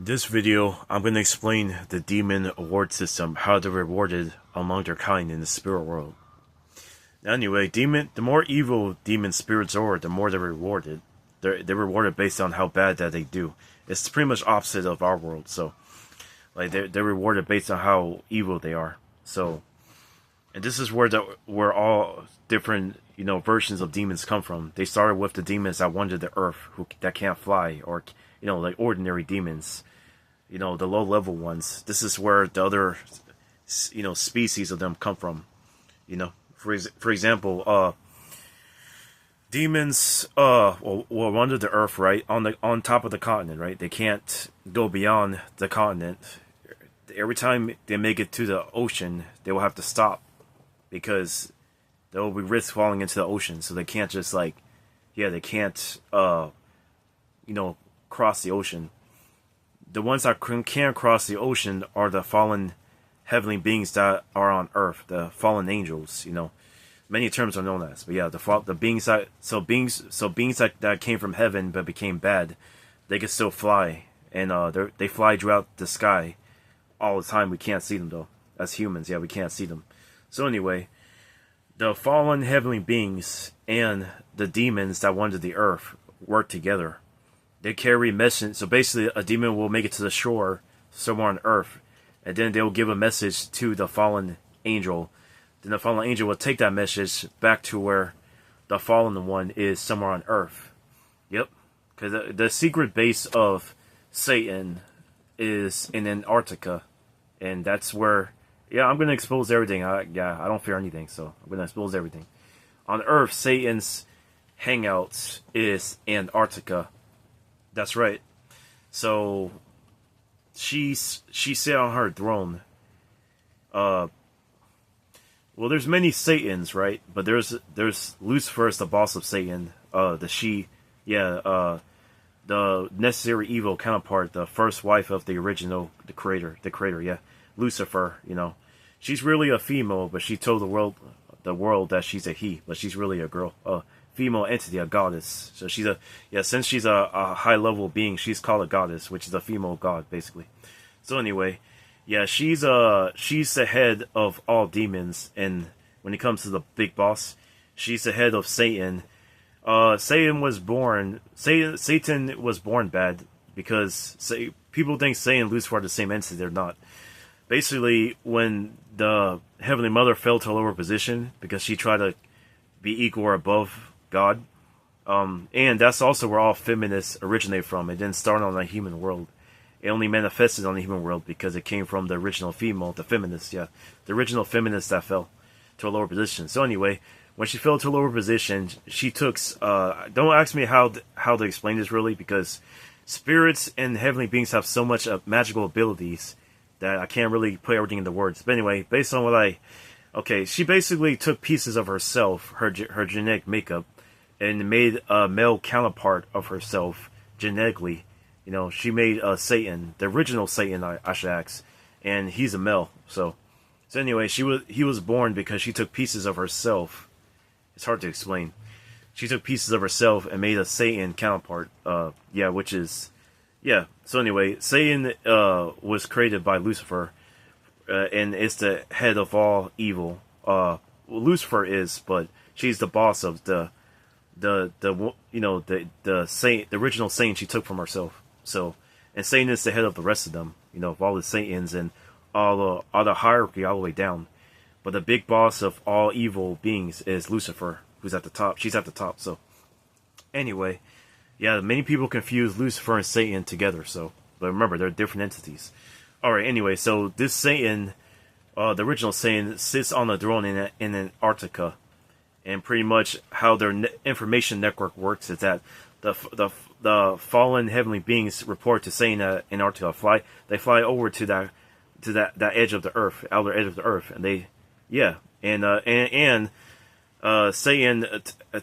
This video, I'm going to explain the demon award system, how they're rewarded among their kind in the spirit world. Anyway, the more evil demon spirits are, the more they're rewarded. They're rewarded based on how bad that they do. It's pretty much opposite of our world. So, like they're rewarded based on how evil they are. So, and this is where all different versions of demons come from. They started with the demons that wander the earth, that can't fly, or like ordinary demons. The low level ones. This is where the other species of them come from. For example, demons will wander the earth, right, on top of the continent, right. They can't go beyond the continent. Every time they make it to the ocean, they will have to stop because there will be risk falling into the ocean. So they can't just they can't cross the ocean. The ones that can cross the ocean are the fallen heavenly beings that are on Earth, the fallen angels. Many terms are known as, but yeah, the beings that came from heaven but became bad, they can still fly, and they fly throughout the sky all the time. We can't see them though. As humans, yeah, we can't see them. So anyway, the fallen heavenly beings and the demons that wander the earth work together. They carry message. So basically, a demon will make it to the shore somewhere on Earth, and then they'll give a message to the fallen angel. Then the fallen angel will take that message back to where the fallen one is somewhere on Earth. Yep, because the secret base of Satan is in Antarctica, and that's where. Yeah, I'm gonna expose everything. I don't fear anything, so I'm gonna expose everything. On Earth, Satan's hangouts is Antarctica. That's right. So she sat on her throne. Well, there's many Satans, right? But there's Lucifer is the boss of Satan. The necessary evil counterpart, the first wife of the creator, yeah, Lucifer. She's really a female, but she told the world that she's a he, but she's really a girl. Female entity, a goddess. So since she's a high level being, she's called a goddess, which is a female god, basically. So anyway, yeah, she's the head of all demons, and when it comes to the big boss, she's the head of Satan. Satan was born bad because people think Satan and Lucifer are the same entity. They're not. Basically, when the Heavenly Mother fell to a lower position because she tried to be equal or above God, and that's also where all feminists originate from. It didn't start on the human world. It only manifested on the human world because it came from the original female, the feminist, yeah, the original feminist that fell to a lower position. So anyway, when she fell to a lower position, she took. Don't ask me how to explain this really, because spirits and heavenly beings have so much magical abilities that I can't really put everything into words. But anyway, based on she basically took pieces of herself, her genetic makeup, and made a male counterpart of herself genetically. She made Satan, the original Satan, I should ask, and he's a male. So anyway, he was born because she took pieces of herself. It's hard to explain. She took pieces of herself and made a Satan counterpart. Which is, yeah. So anyway, Satan was created by Lucifer, and is the head of all evil. Lucifer is, but she's the boss of the saint, the original saint she took from herself. So, and Satan is the head of the rest of them, of all the Satans and all the hierarchy all the way down. But the big boss of all evil beings is Lucifer, who's at the top. She's at the top. So, anyway, yeah, many people confuse Lucifer and Satan together. So, but remember, they're different entities. All right. Anyway, so this Satan, the original Satan, sits on the throne in Antarctica, and pretty much how their information network works is that the fallen heavenly beings report to Satan at Antarctica. They fly over to that edge of the earth, outer edge of the earth, and Satan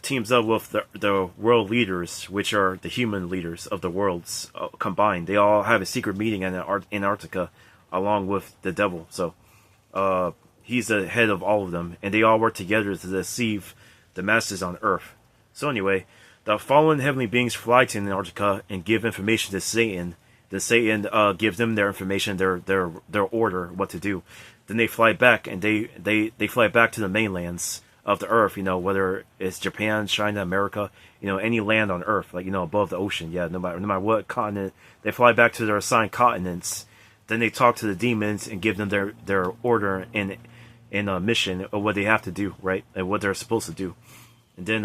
teams up with the world leaders, which are the human leaders of the worlds combined. They all have a secret meeting in Antarctica, along with the devil. So, he's the head of all of them, and they all work together to deceive the masses on Earth. So anyway, the fallen heavenly beings fly to Antarctica and give information to Satan Then Satan gives them their information, their order, what to do. Then they fly back, and they fly back to the mainlands of the Earth. Whether it's Japan, China, America, any land on Earth, like above the ocean. Yeah, no matter what continent, they fly back to their assigned continents. Then they talk to the demons and give them their order and mission of what they have to do, right, and what they're supposed to do. And then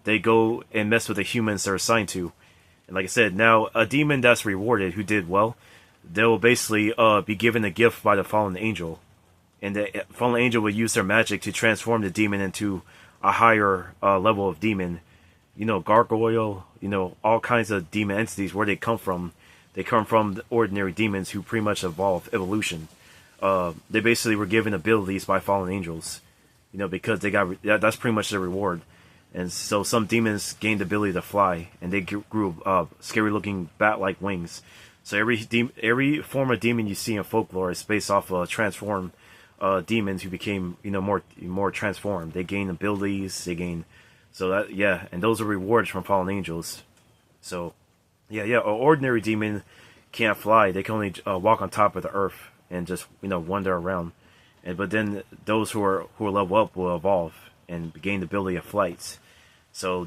they go and mess with the humans they're assigned to. And like I said, now a demon that's rewarded who did well, they'll basically be given a gift by the fallen angel. And the fallen angel will use their magic to transform the demon into a higher level of demon. Gargoyle, all kinds of demon entities. Where they come from? They come from the ordinary demons who pretty much evolution. They basically were given abilities by fallen angels, because that's pretty much their reward. And so some demons gained the ability to fly, and they grew scary-looking bat-like wings. So every form of demon you see in folklore is based off of transformed demons who became more transformed. They gain abilities. And those are rewards from fallen angels. So an ordinary demon can't fly. They can only walk on top of the earth and just wander around. But then those who are level up will evolve and gain the ability of flight. So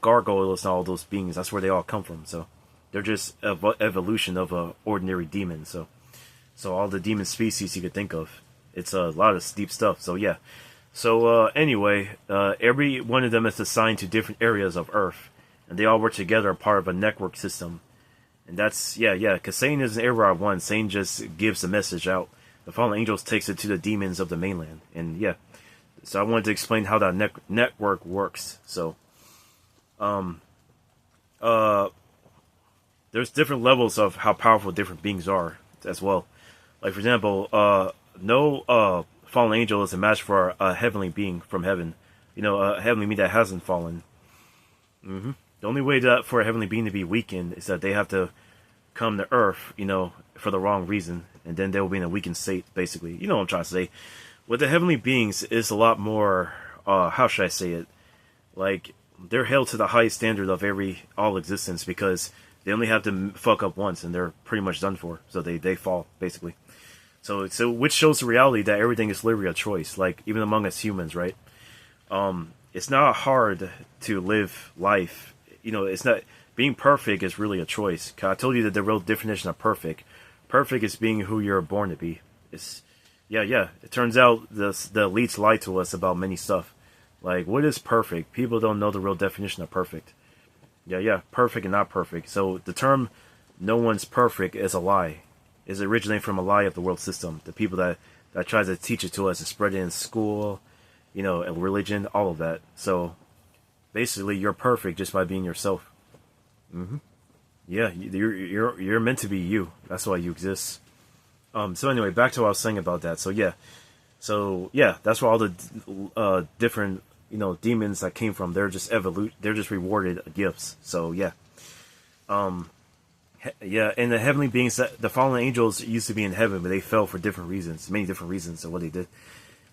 gargoyles and all those beings, that's where they all come from. So they're just evolution of a ordinary demon. So all the demon species you could think of, it's a lot of deep stuff. So yeah. So anyway, every one of them is assigned to different areas of Earth, and they all work together, part of a network system. And that's because Satan isn't ever one. Satan just gives the message out. The fallen angels takes it to the demons of the mainland, and so I wanted to explain how that network works. So, there's different levels of how powerful different beings are as well. Like for example, no fallen angel is a match for a heavenly being from heaven. A heavenly being that hasn't fallen. The only way for a heavenly being to be weakened is that they have to come to Earth, for the wrong reason, and then they'll be in a weakened state, basically. You know what I'm trying to say. With the heavenly beings, is a lot more, how should I say it? Like, they're held to the highest standard of all existence, because they only have to fuck up once, and they're pretty much done for. So they fall, basically. So which shows the reality that everything is literally a choice, like, even among us humans, right? It's not hard to live life. It's not, being perfect is really a choice. I told you that the real definition of perfect is being who you're born to be. It turns out the elites lie to us about many stuff. Like, what is perfect? People don't know the real definition of perfect. Perfect and not perfect. So the term "no one's perfect" is a lie. Is originating from a lie of the world system. The people that tries to teach it to us and spread it in school, and religion, all of that. So basically, you're perfect just by being yourself. You're meant to be you. That's why you exist. So anyway, back to what I was saying about that. So that's where all the different demons that came from. They're just They're just rewarded gifts. So and the heavenly beings, the fallen angels used to be in heaven, but they fell for different reasons, many different reasons of what they did.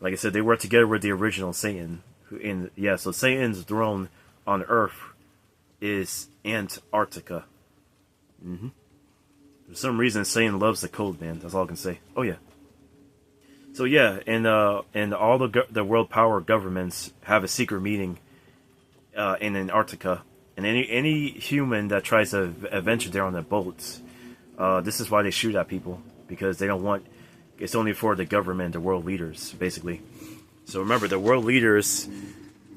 Like I said, they worked together with the original Satan. So Satan's throne on Earth is Antarctica. For some reason, Satan loves the cold, man. That's all I can say. Oh yeah. So and all the world power governments have a secret meeting in Antarctica, and any human that tries to venture there on their boats, this is why they shoot at people, because they don't want. It's only for the government, the world leaders, basically. So remember, the world leaders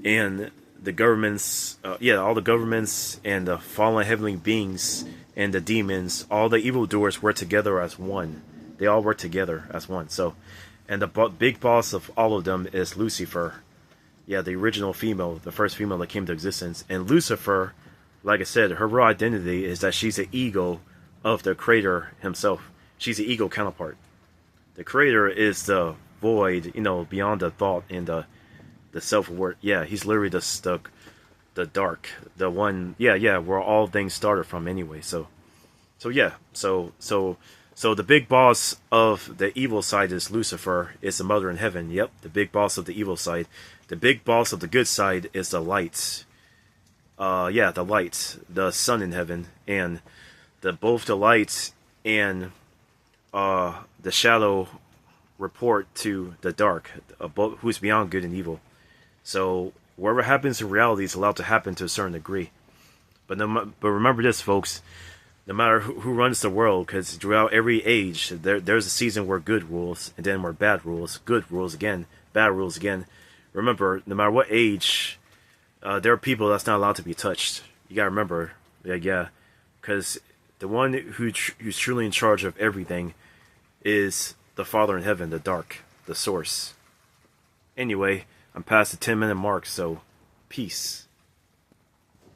and the governments, all the governments and the fallen heavenly beings and the demons, all the evildoers work together as one. They all work together as one. So, and the big boss of all of them is Lucifer. The original female, the first female that came to existence. And Lucifer, like I said, her real identity is that she's the ego of the creator himself. She's the ego counterpart. The creator is the void, beyond the thought and the self-aware. He's literally the dark, the one, where all things started from anyway. So the big boss of the evil side is Lucifer, is the mother in heaven. Yep, the big boss of the evil side. The big boss of the good side is the light. The light, the sun in heaven, and the both the lights and the shadow report to the dark, who's beyond good and evil. So whatever happens in reality is allowed to happen to a certain degree. But but remember this, folks. No matter who runs the world, because throughout every age, there's a season where good rules, and then where bad rules, good rules again, bad rules again. Remember, no matter what age, there are people that's not allowed to be touched. You gotta remember, yeah, because the one who's truly in charge of everything is the Father in heaven, the dark, the source. Anyway, I'm past the 10-minute mark, so peace.